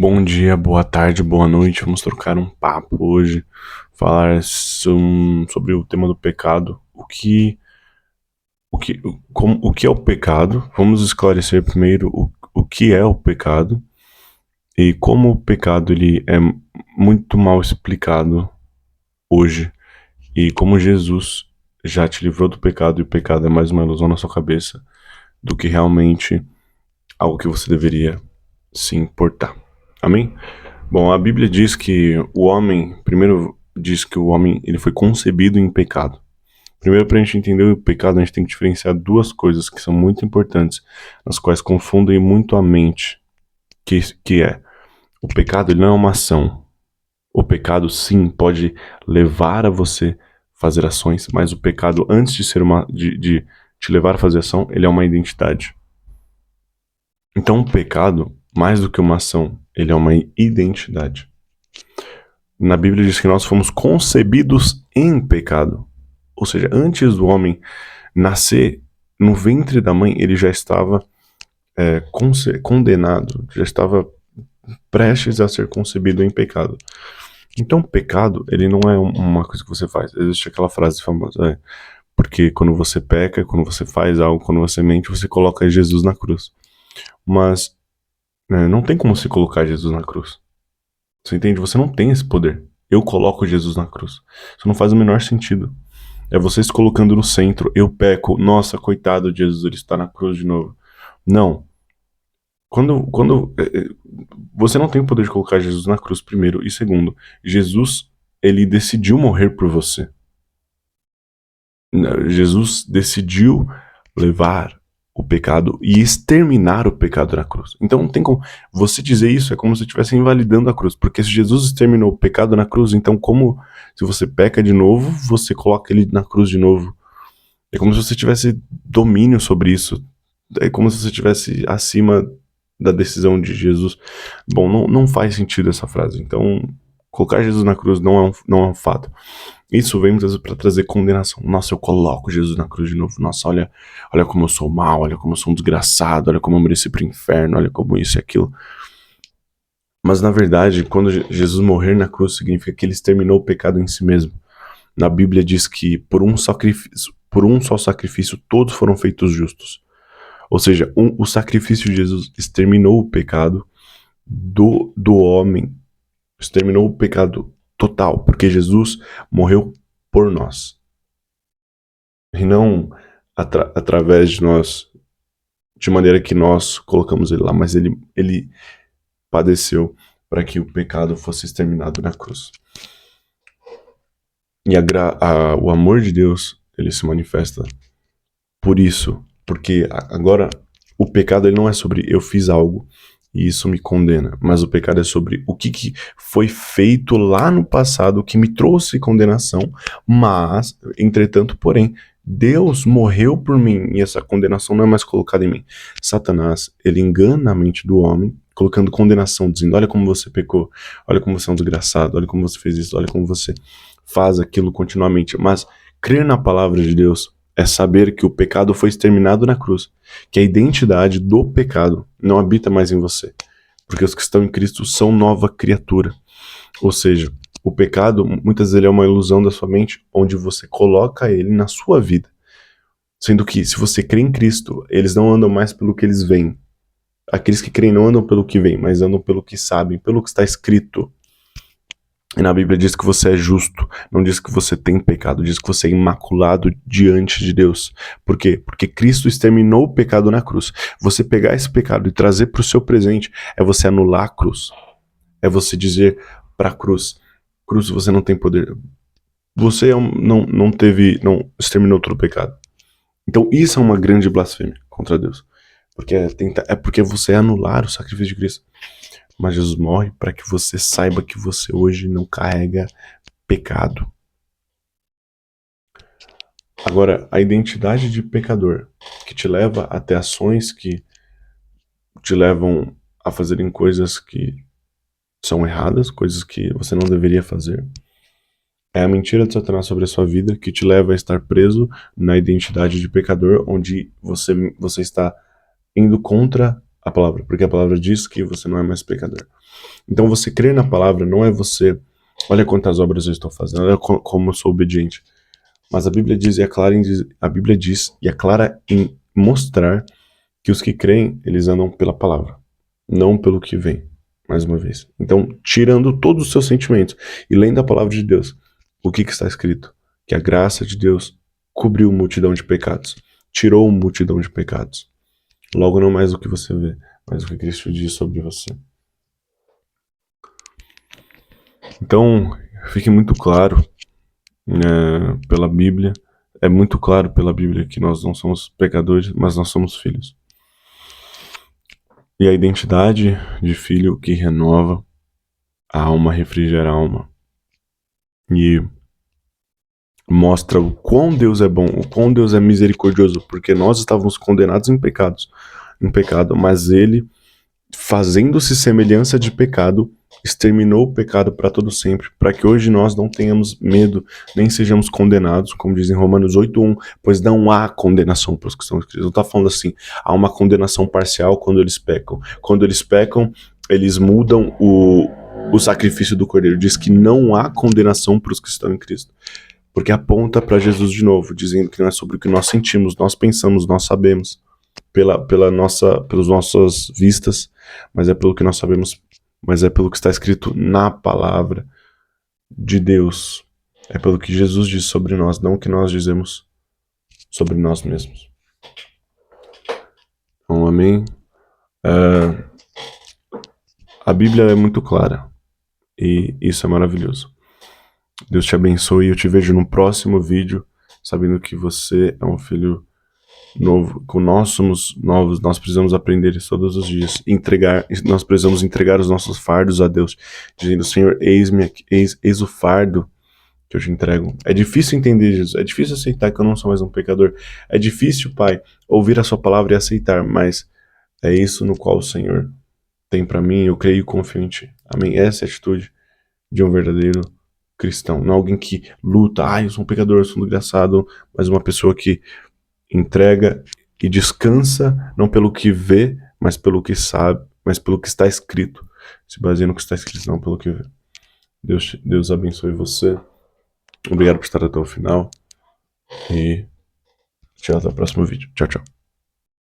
Bom dia, boa tarde, boa noite. Vamos trocar um papo hoje, falar sobre o tema do pecado. O que é o pecado? Vamos esclarecer primeiro o que é o pecado e como o pecado ele é muito mal explicado hoje e como Jesus já te livrou do pecado e o pecado é mais uma ilusão na sua cabeça do que realmente algo que você deveria se importar. Amém? Bom, a Bíblia diz que o homem, primeiro diz que o homem ele foi concebido em pecado. Primeiro, para a gente entender o pecado, a gente tem que diferenciar duas coisas que são muito importantes, nas quais confundem muito a mente, que é o pecado ele não é uma ação. O pecado sim pode levar a você fazer ações, mas o pecado antes de ser de te levar a fazer ação, ele é uma identidade. Então, o pecado, mais do que uma ação, ele é uma identidade. Na Bíblia diz que nós fomos concebidos em pecado. Ou seja, antes do homem nascer no ventre da mãe, ele já estava condenado, já estava prestes a ser concebido em pecado. Então, pecado, ele não é uma coisa que você faz. Existe aquela frase famosa, porque quando você peca, quando você faz algo, quando você mente, você coloca Jesus na cruz. Mas não tem como se colocar Jesus na cruz. Você entende? Você não tem esse poder. Eu coloco Jesus na cruz. Isso não faz o menor sentido. É você se colocando no centro. Eu peco. Nossa, coitado de Jesus, ele está na cruz de novo. Não. Você não tem o poder de colocar Jesus na cruz, primeiro. E segundo, Jesus, ele decidiu morrer por você. Jesus decidiu levar o pecado e exterminar o pecado na cruz. Então não tem como você dizer isso, é como se estivesse invalidando a cruz, porque se Jesus exterminou o pecado na cruz, então como se você peca de novo, você coloca ele na cruz de novo. É como se você tivesse domínio sobre isso. É como se você estivesse acima da decisão de Jesus. Bom, não faz sentido essa frase. Então, colocar Jesus na cruz não é um fato. Isso vem muitas vezes para trazer condenação. Nossa, eu coloco Jesus na cruz de novo. Nossa, olha como eu sou mal, olha como eu sou um desgraçado, olha como eu mereci pro inferno, olha como isso e aquilo. Mas na verdade, quando Jesus morrer na cruz, significa que ele exterminou o pecado em si mesmo. Na Bíblia diz que por um só sacrifício todos foram feitos justos. Ou seja, o sacrifício de Jesus exterminou o pecado do homem, exterminou o pecado total, porque Jesus morreu por nós. E não através de nós, de maneira que nós colocamos ele lá, mas ele padeceu para que o pecado fosse exterminado na cruz. E o amor de Deus, ele se manifesta por isso, porque agora o pecado ele não é sobre eu fiz algo e isso me condena, mas o pecado é sobre o que foi feito lá no passado que me trouxe condenação, mas, entretanto, porém, Deus morreu por mim e essa condenação não é mais colocada em mim. Satanás, ele engana a mente do homem, colocando condenação, dizendo, olha como você pecou, olha como você é um desgraçado, olha como você fez isso, olha como você faz aquilo continuamente, mas crer na palavra de Deus é saber que o pecado foi exterminado na cruz, que a identidade do pecado não habita mais em você, porque os que estão em Cristo são nova criatura. Ou seja, o pecado, muitas vezes, ele é uma ilusão da sua mente, onde você coloca ele na sua vida. Sendo que, se você crê em Cristo, eles não andam mais pelo que eles veem. Aqueles que creem não andam pelo que veem, mas andam pelo que sabem, pelo que está escrito. E na Bíblia diz que você é justo, não diz que você tem pecado, diz que você é imaculado diante de Deus. Por quê? Porque Cristo exterminou o pecado na cruz. Você pegar esse pecado e trazer para o seu presente é você anular a cruz. É você dizer para a cruz, cruz, você não tem poder. Você não exterminou todo o pecado. Então isso é uma grande blasfêmia contra Deus. É porque você anular o sacrifício de Cristo. Mas Jesus morre para que você saiba que você hoje não carrega pecado. Agora, a identidade de pecador, que te leva a ter ações que te levam a fazerem coisas que são erradas, coisas que você não deveria fazer, é a mentira de Satanás sobre a sua vida que te leva a estar preso na identidade de pecador, onde você está indo contra a palavra, porque a palavra diz que você não é mais pecador. Então você crer na palavra não é você, olha quantas obras eu estou fazendo, olha como eu sou obediente. Mas a Bíblia diz e é clara em mostrar que os que creem, eles andam pela palavra, não pelo que vem, mais uma vez. Então, tirando todos os seus sentimentos e lendo a palavra de Deus, o que está escrito? Que a graça de Deus cobriu multidão de pecados, tirou multidão de pecados. Logo, não mais o que você vê, mas o que Cristo diz sobre você. Então, fique muito claro pela Bíblia, é muito claro pela Bíblia que nós não somos pecadores, mas nós somos filhos. E a identidade de filho que renova a alma, refrigera a alma. E mostra o quão Deus é bom, o quão Deus é misericordioso, porque nós estávamos condenados em pecado, mas Ele, fazendo-se semelhança de pecado, exterminou o pecado para todo sempre, para que hoje nós não tenhamos medo, nem sejamos condenados, como diz em Romanos 8:1, pois não há condenação para os que estão em Cristo. Não está falando assim, há uma condenação parcial quando eles pecam. Quando eles pecam, eles mudam o sacrifício do Cordeiro. Diz que não há condenação para os que estão em Cristo. Porque aponta para Jesus de novo, dizendo que não é sobre o que nós sentimos, nós pensamos, nós sabemos, pelas nossas vistas, mas é pelo que nós sabemos, mas é pelo que está escrito na palavra de Deus. É pelo que Jesus diz sobre nós, não o que nós dizemos sobre nós mesmos. Então, amém? A Bíblia é muito clara e isso é maravilhoso. Deus te abençoe e eu te vejo no próximo vídeo, sabendo que você é um filho novo. Como nós somos novos, nós precisamos aprender isso todos os dias. Nós precisamos entregar os nossos fardos a Deus, dizendo: Senhor, eis o fardo que eu te entrego. É difícil entender, Jesus. É difícil aceitar que eu não sou mais um pecador. É difícil, Pai, ouvir a sua palavra e aceitar, mas é isso no qual o Senhor tem para mim. Eu creio e confio em Ti. Amém. Essa é a atitude de um verdadeiro cristão. Não alguém que luta, eu sou um pecador, eu sou um desgraçado, mas uma pessoa que entrega e descansa não pelo que vê, mas pelo que sabe, mas pelo que está escrito. Se baseia no que está escrito, não pelo que vê. Deus abençoe você. Obrigado por estar até o final. E tchau, até o próximo vídeo. Tchau, tchau.